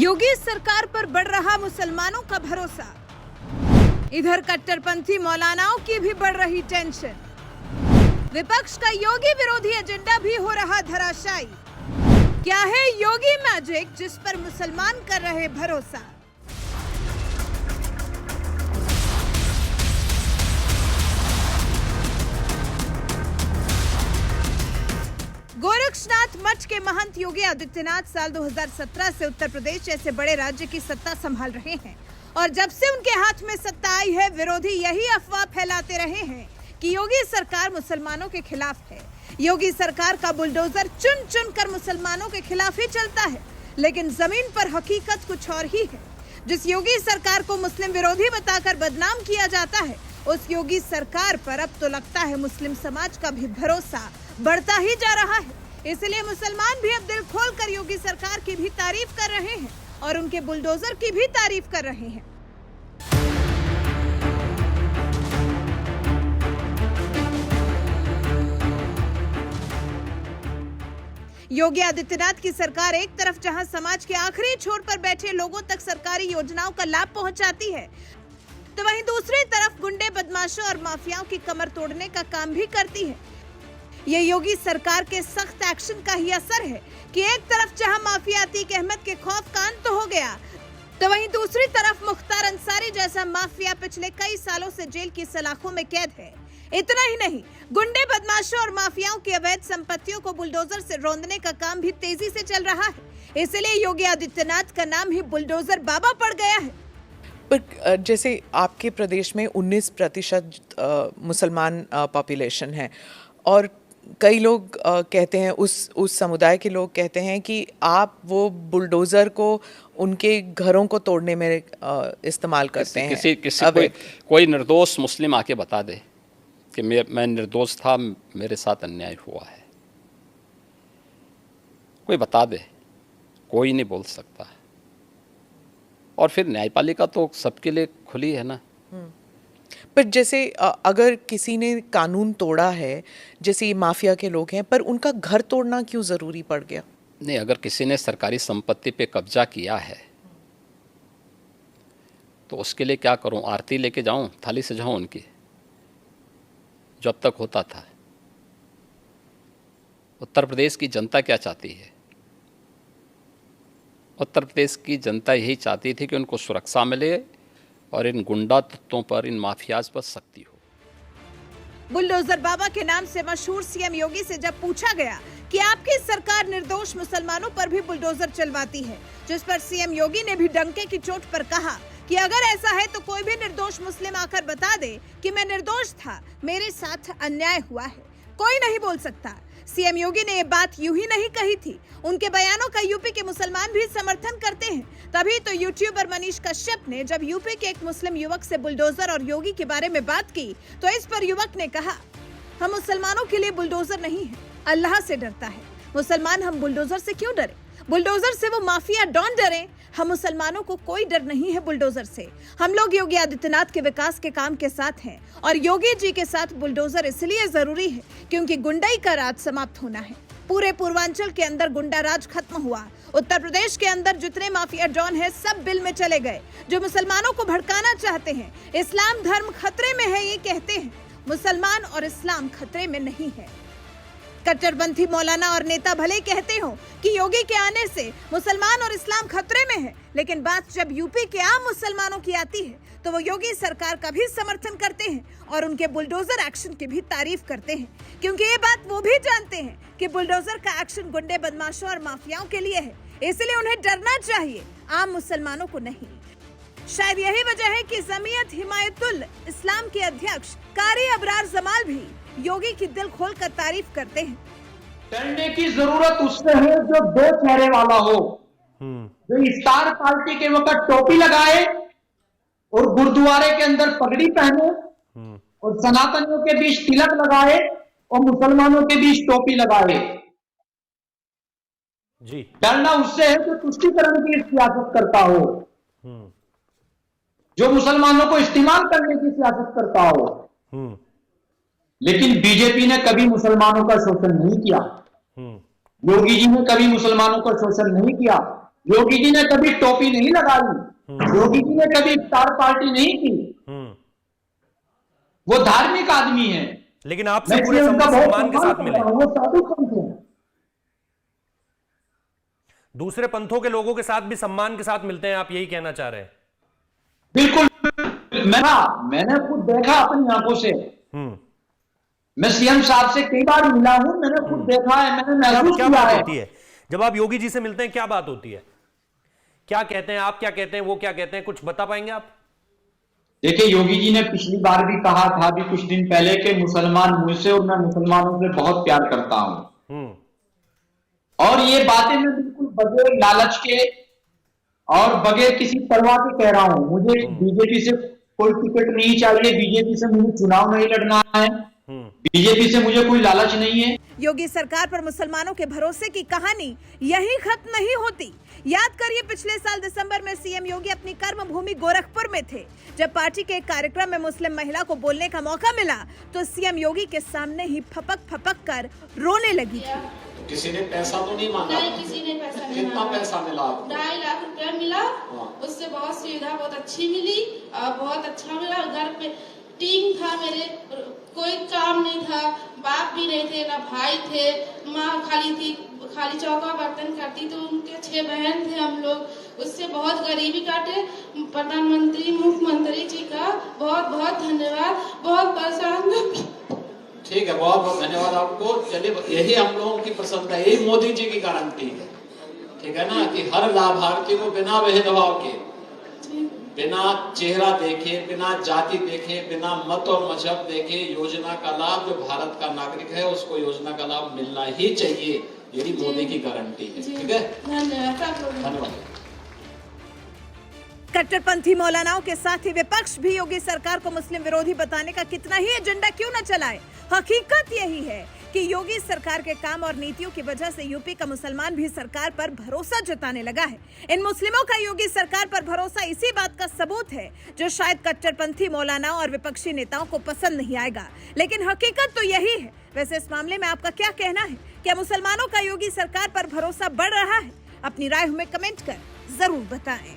योगी सरकार पर बढ़ रहा मुसलमानों का भरोसा। इधर कट्टरपंथी मौलानाओं की भी बढ़ रही टेंशन। विपक्ष का योगी विरोधी एजेंडा भी हो रहा धराशायी। क्या है योगी मैजिक जिस पर मुसलमान कर रहे भरोसा? गोरक्षनाथ मठ के महंत योगी आदित्यनाथ साल 2017 से उत्तर प्रदेश जैसे बड़े राज्य की सत्ता संभाल रहे हैं और जब से उनके हाथ में सत्ता आई है, विरोधी यही अफवाह फैलाते रहे हैं कि योगी सरकार मुसलमानों के खिलाफ है। योगी सरकार का बुलडोजर चुन चुन कर मुसलमानों के खिलाफ ही चलता है, लेकिन जमीन पर हकीकत कुछ और ही है। जिस योगी सरकार को मुस्लिम विरोधी बताकर बदनाम किया जाता है, उस योगी सरकार पर अब तो लगता है मुस्लिम समाज का भी भरोसा बढ़ता ही जा रहा है। इसलिए मुसलमान भी अब दिल खोलकर योगी सरकार की भी तारीफ कर रहे हैं और उनके बुलडोजर की भी तारीफ कर रहे हैं। योगी आदित्यनाथ की सरकार एक तरफ जहां समाज के आखिरी छोर पर बैठे लोगों तक सरकारी योजनाओं का लाभ पहुंचाती है, तो वहीं दूसरी तरफ गुंडे, बदमाशों और माफियाओं की कमर तोड़ने का काम भी करती है। ये योगी सरकार के सख्त एक्शन का ही असर है कि एक तरफ जहां माफिया अतीक अहमद के खौफ का अंत हो गया, तो वहीं दूसरी तरफ मुख्तार अंसारी जैसा माफिया पिछले कई सालों से जेल की सलाखों में कैद है। इतना ही नहीं, गुंडे, बदमाशों और माफियाओं की अवैध संपत्तियों को बुलडोजर से रौंदने का काम भी तेजी से चल रहा है। इसलिए योगी आदित्यनाथ का नाम ही बुलडोजर बाबा पड़ गया है। पर जैसे आपके प्रदेश में 19% मुसलमान पॉपुलेशन है और कई लोग कहते हैं, उस समुदाय के लोग कहते हैं कि आप वो बुलडोज़र को उनके घरों को तोड़ने में इस्तेमाल करते हैं। कोई निर्दोष मुस्लिम आके बता दे कि मैं निर्दोष था, मेरे साथ अन्याय हुआ है, कोई बता दे, कोई नहीं बोल सकता। और फिर न्यायपालिका तो सबके लिए खुली है ना। पर जैसे अगर किसी ने कानून तोड़ा है, जैसे ये माफिया के लोग हैं, पर उनका घर तोड़ना क्यों ज़रूरी पड़ गया? नहीं, अगर किसी ने सरकारी संपत्ति पे कब्जा किया है तो उसके लिए क्या करूं? आरती लेके जाऊं, थाली सजाऊं उनकी, जो अब तक होता था। उत्तर प्रदेश की जनता क्या चाहती है? उत्तर प्रदेश की जनता यही चाहती थी कि उनको सुरक्षा मिले और इन गुंडा तत्वों पर, इन माफियाज पर सख्ती हो। बुलडोजर बाबा के नाम से मशहूर सीएम योगी से जब पूछा गया कि आपकी सरकार निर्दोष मुसलमानों पर भी बुलडोजर चलवाती है, जिस पर सीएम योगी ने भी डंके की चोट पर कहा कि अगर ऐसा है तो कोई भी निर्दोष मुस्लिम आकर बता दे कि मैं निर्दोष था, मेरे साथ अन्याय हुआ है, कोई नहीं बोल सकता। सीएम योगी ने ये बात यूं ही नहीं कही थी, उनके बयानों का यूपी के मुसलमान भी समर्थन करते हैं। तभी तो यूट्यूबर मनीष कश्यप ने जब यूपी के एक मुस्लिम युवक से बुलडोजर और योगी के बारे में बात की, तो इस पर युवक ने कहा, हम मुसलमानों के लिए बुलडोजर नहीं है, अल्लाह से डरता है। मुसलमान हम बुलडोजर से क्यों डरे? बुलडोजर से वो माफिया डॉन डरे, हम मुसलमानों को कोई डर नहीं है बुलडोजर से। हम लोग योगी आदित्यनाथ के विकास के काम के साथ हैं और योगी जी के साथ बुलडोजर इसलिए जरूरी है क्योंकि गुंडाई का राज समाप्त होना है। पूरे पूर्वांचल के अंदर गुंडा राज खत्म हुआ। उत्तर प्रदेश के अंदर जितने माफिया डॉन है, सब बिल में चले गए, जो मुसलमानों को भड़काना चाहते हैं। इस्लाम धर्म खतरे में है ये कहते हैं, मुसलमान और इस्लाम खतरे में नहीं है। कट्टरपंथी मौलाना और नेता भले कहते हो कि योगी के आने से मुसलमान और इस्लाम खतरे में है, लेकिन बात जब यूपी के आम मुसलमानों की आती है तो वो योगी सरकार का भी समर्थन करते हैं और उनके बुलडोजर एक्शन की भी तारीफ करते हैं, क्योंकि ये बात वो भी जानते हैं कि बुलडोजर का एक्शन गुंडे, बदमाशों और माफियाओं के लिए है, इसलिए उन्हें डरना चाहिए, आम मुसलमानों को नहीं। शायद यही वजह है कि जमीयत हिमायतुल इस्लाम के अध्यक्ष कारी अबरार जमाल भी योगी की दिल खोलकर तारीफ करते हैं। डरने की जरूरत उससे है जो दो चेहरे वाला हो, जो इफ्तार पार्टी के वक्त टोपी लगाए और गुरुद्वारे के अंदर पगड़ी पहने और सनातनियों के बीच तिलक लगाए और मुसलमानों के बीच टोपी लगाए। जी, डरना उससे है जो तुष्टीकरण की सियासत करता हो, जो मुसलमानों को इस्तेमाल करने की सियासत करता हो। लेकिन बीजेपी ने कभी मुसलमानों का शोषण नहीं किया, योगी जी ने कभी मुसलमानों का शोषण नहीं किया। योगी जी ने कभी टोपी नहीं लगाई, योगी जी ने कभी इफ्तार पार्टी नहीं की। वो धार्मिक आदमी है, लेकिन आपसे पूरे सम्मान के साथ मिले। वो साधु संत हैं। दूसरे पंथों के लोगों के साथ भी सम्मान के साथ मिलते हैं, आप यही कहना चाह रहे हैं? बिल्कुल, मैंने खुद देखा अपनी आंखों से। मैं सीएम साहब से कई बार मिला हूं, मैंने खुद देखा है, मैंने महसूस क्या किया बात है। होती है जब आप योगी जी से मिलते हैं? क्या बात होती है? क्या कहते हैं आप, क्या कहते हैं वो, क्या कहते हैं, कुछ बता पाएंगे आप? देखिए, योगी जी ने पिछली बार भी कहा था, भी कुछ दिन पहले, कि मुसलमान मुझसे और मैं मुसलमानों से बहुत प्यार करता हूं। और ये बातें मैं बिल्कुल बगैर लालच के और बगैर किसी परवाह के कह रहा हूं। मुझे बीजेपी से कोई टिकट नहीं चाहिए, बीजेपी से मुझे चुनाव नहीं लड़ना है, बीजेपी से मुझे कोई लालच नहीं है। योगी सरकार पर मुसलमानों के भरोसे की कहानी यही खत्म नहीं होती। याद करिए, पिछले साल दिसंबर में सीएम योगी अपनी कर्म भूमि गोरखपुर में थे। जब पार्टी के एक कार्यक्रम में मुस्लिम महिला को बोलने का मौका मिला तो सीएम योगी के सामने ही फपक कर रोने लगी थी। किसी ने पैसा तो नहीं मांगा? नहीं, किसी ने पैसा नहीं कितना मांगा। पैसा मिला आपको? 2.5 लाख रुपया मिला। उससे बहुत सुविधा बहुत अच्छी मिली और बहुत अच्छा मिला। घर पे टीम था, मेरे कोई काम नहीं था, बाप भी नहीं थे, ना भाई थे, माँ खाली थी, खाली चौका बर्तन करती, तो उनके 6 बहन थे हम लोग। उससे बहुत गरीबी काटे। प्रधानमंत्री मुख्यमंत्री जी का बहुत बहुत धन्यवाद। बहुत परेशान। ठीक है, बहुत बहुत धन्यवाद आपको। चलिए, यही हम लोगों की प्रसन्नता, यही मोदी जी की गारंटी है, ठीक है ना, कि हर लाभार्थी को बिना भेदभाव के, बिना चेहरा देखे, बिना जाति देखे, बिना मत और मजहब देखे योजना का लाभ, जो भारत का नागरिक है उसको योजना का लाभ मिलना ही चाहिए। यही मोदी की गारंटी है, ठीक है। धन्यवाद। कट्टरपंथी मौलानाओं के साथ ही विपक्ष भी योगी सरकार को मुस्लिम विरोधी बताने का कितना ही एजेंडा क्यों न चलाए, हकीकत यही है कि योगी सरकार के काम और नीतियों की वजह से यूपी का मुसलमान भी सरकार पर भरोसा जताने लगा है। इन मुस्लिमों का योगी सरकार पर भरोसा इसी बात का सबूत है, जो शायद कट्टरपंथी मौलानाओं और विपक्षी नेताओं को पसंद नहीं आएगा, लेकिन हकीकत तो यही है। वैसे इस मामले में आपका क्या कहना है? क्या मुसलमानों का योगी सरकार पर भरोसा बढ़ रहा है? अपनी राय हमें कमेंट कर जरूर बताएं।